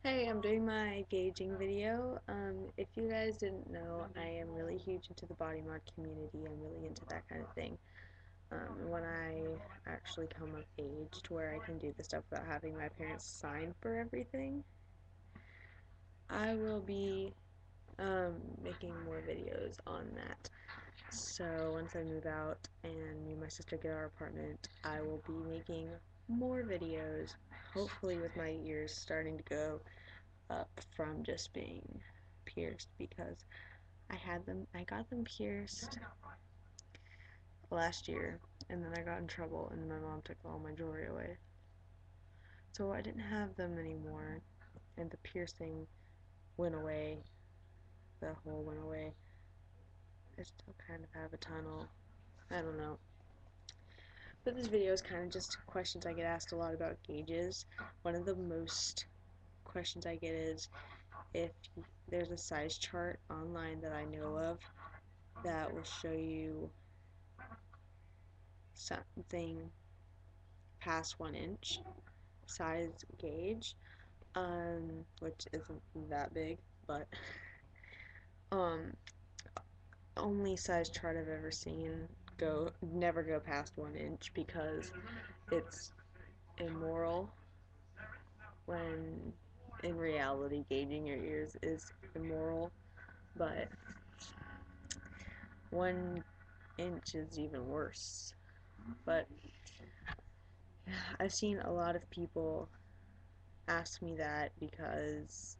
Hey, I'm doing my gauging video. If you guys didn't know, I am really huge into the body mod community. I'm really into that kind of thing. When I actually come of age to where I can do the stuff without having my parents sign for everything, I will be making more videos on that. So once I move out and me and my sister get our apartment, I will be making more videos, hopefully with my ears starting to go up from just being pierced because I got them pierced last year and then I got in trouble and my mom took all my jewelry away. So I didn't have them anymore and the piercing went away. The hole went away. I still kind of have a tunnel. I don't know. But this video is kind of just questions I get asked a lot about gauges. One of the most questions I get is if there's a size chart online that I know of that will show you something past 1 inch size gauge, which isn't that big, but um, only size chart I've ever seen never go past 1 inch because it's immoral when in reality gauging your ears is immoral, but 1 inch is even worse. But I've seen a lot of people ask me that because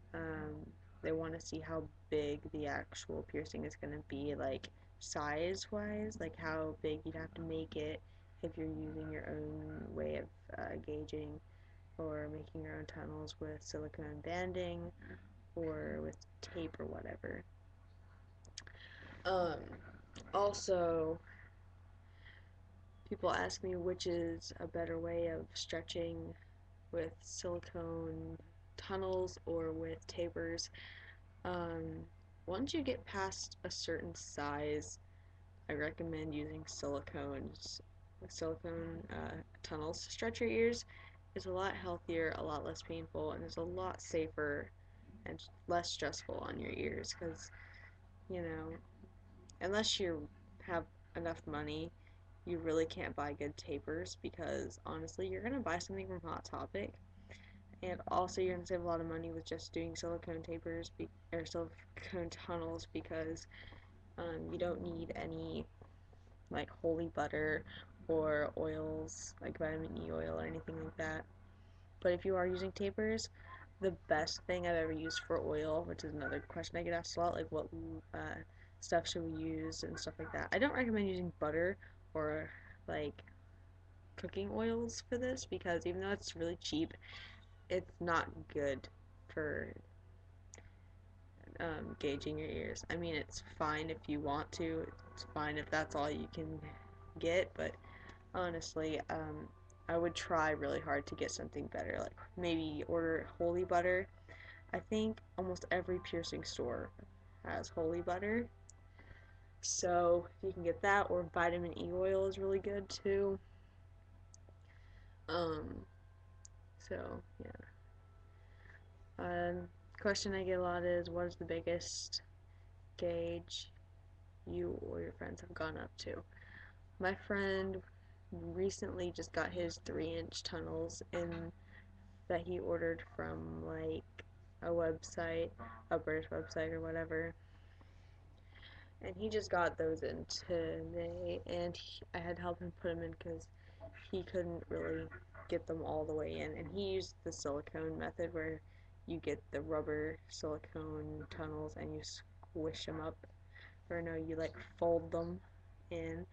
they want to see how big the actual piercing is going to be, like size wise, like how big you'd have to make it if you're using your own way of gauging or making your own tunnels with silicone banding or with tape or whatever. Um, Also, people ask me which is a better way of stretching with silicone tunnels or with tapers. Um, Once you get past a certain size, I recommend using silicone tunnels to stretch your ears. It's a lot healthier, a lot less painful, and it's a lot safer and less stressful on your ears because, you know, unless you have enough money, you really can't buy good tapers because honestly, you're going to buy something from Hot Topic and also you're going to save a lot of money with just doing silicone tapers or silicone tunnels because you don't need any like holy butter or oils like vitamin E oil or anything like that. But if you are using tapers, the best thing I've ever used for oil, which is another question I get asked a lot, like what stuff should we use and stuff like that. I don't recommend using butter or like cooking oils for this because even though it's really cheap, it's not good for gauging your ears. I mean, it's fine if you want to. It's fine if that's all you can get, but honestly, I would try really hard to get something better. Like maybe order holy butter. I think almost every piercing store has holy butter. So if you can get that, or vitamin E oil is really good too. Um, so yeah. Question I get a lot is, what is the biggest gauge you or your friends have gone up to? My friend recently just got his 3 inch tunnels in that he ordered from like a website, a British website or whatever. And he just got those in today, and I had to help him put them in because he couldn't really get them all the way in. And he used the silicone method where you get the rubber silicone tunnels and you squish them up. Or no, you like fold them in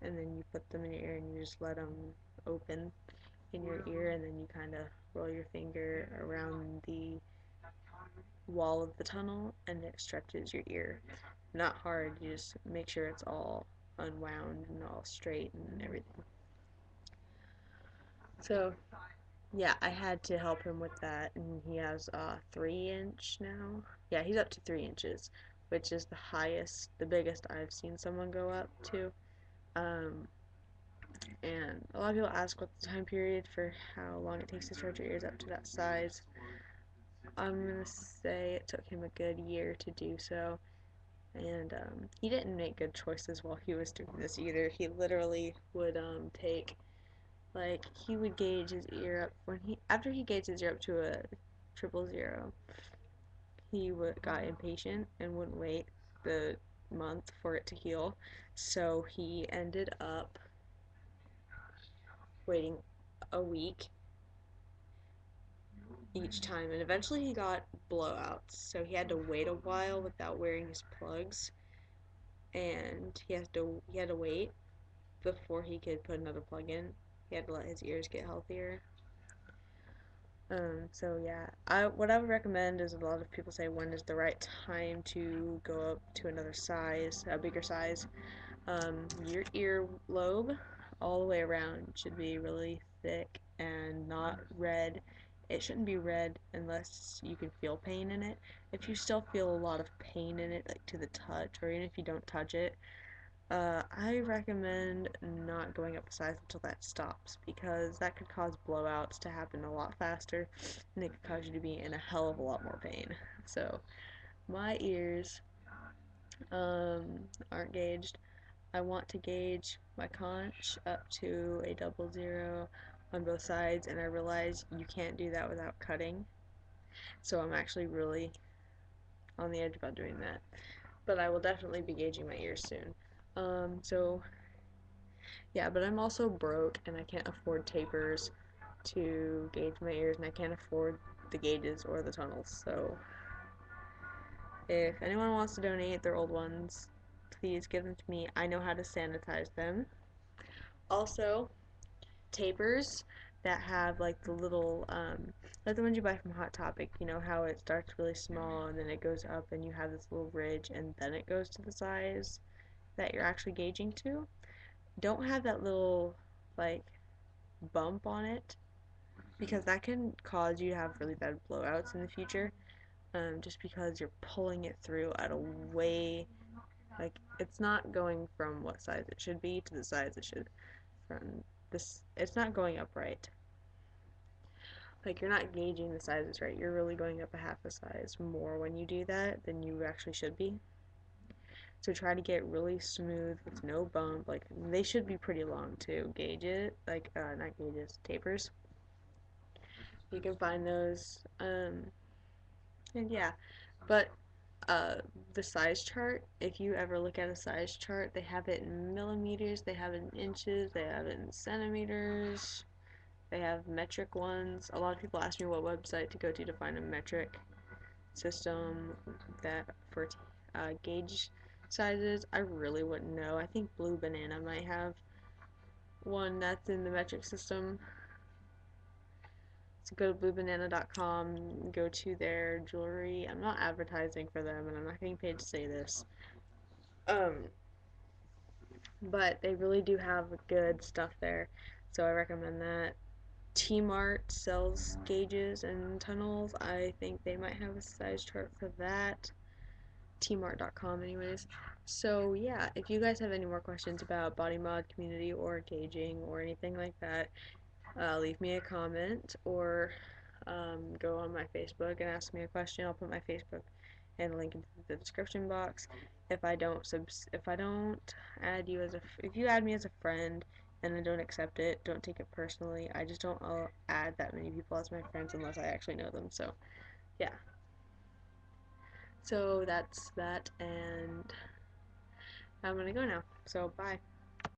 and then you put them in your ear and you just let them open in your ear and then you kind of roll your finger around the wall of the tunnel and it stretches your ear. Not hard, you just make sure it's all unwound and all straight and everything. So, yeah, I had to help him with that, and he has 3 inch now. Yeah, he's up to 3 inches, which is the highest, the biggest I've seen someone go up to. Um, and a lot of people ask what the time period for how long it takes to stretch your ears up to that size. I'm gonna say it took him a good year to do so. And he didn't make good choices while he was doing this either. He literally would take, like, he would gauge his ear up when he after he gauged his ear up to a 000, he got impatient and wouldn't wait the month for it to heal. So he ended up waiting a week each time, and eventually he got blowouts. So he had to wait a while without wearing his plugs, and he had to wait before he could put another plug in. He had to let his ears get healthier. So yeah, what I would recommend is a lot of people say when is the right time to go up to another size, a bigger size. Your earlobe all the way around should be really thick and not red. It shouldn't be red unless you can feel pain in it. If you still feel a lot of pain in it, like to the touch, or even if you don't touch it, I recommend not going up a size until that stops because that could cause blowouts to happen a lot faster and it could cause you to be in a hell of a lot more pain. So, my ears aren't gauged. I want to gauge my conch up to a 00 on both sides, and I realize you can't do that without cutting. So, I'm actually really on the edge about doing that. But I will definitely be gauging my ears soon. So yeah, but I'm also broke and I can't afford tapers to gauge my ears, and I can't afford the gauges or the tunnels. So if anyone wants to donate their old ones, please give them to me. I know how to sanitize them. Also, tapers that have like the little like the ones you buy from Hot Topic, you know how it starts really small and then it goes up and you have this little ridge and then it goes to the size that you're actually gauging to. Don't have that little like bump on it because that can cause you to have really bad blowouts in the future. Just because you're pulling it through at a way, like, it's not going from what size it should be to the size it should from this. It's not going up right. Like, you're not gauging the sizes right. You're really going up a half a size more when you do that than you actually should be. So try to get really smooth with no bump. Like, they should be pretty long to gauge it. Like, not gauges, tapers. You can find those. And yeah, but uh, the size chart, if you ever look at a size chart, they have it in millimeters, they have it in inches, they have it in centimeters, they have metric ones. A lot of people ask me what website to go to find a metric system that for gauge sizes. I really wouldn't know. I think Blue Banana might have one that's in the metric system. So go to bluebanana.com, go to their jewelry. I'm not advertising for them, and I'm not getting paid to say this. Um, but they really do have good stuff there, so I recommend that. T-Mart sells gauges and tunnels. I think they might have a size chart for that. Tmart.com, anyways. So yeah, if you guys have any more questions about body mod community or gauging or anything like that, leave me a comment or go on my Facebook and ask me a question. I'll put my Facebook and link into the description box. If I don't add you as if you add me as a friend and I don't accept it, don't take it personally. I just don't add that many people as my friends unless I actually know them. So yeah. So that's that, and I'm gonna go now. So bye.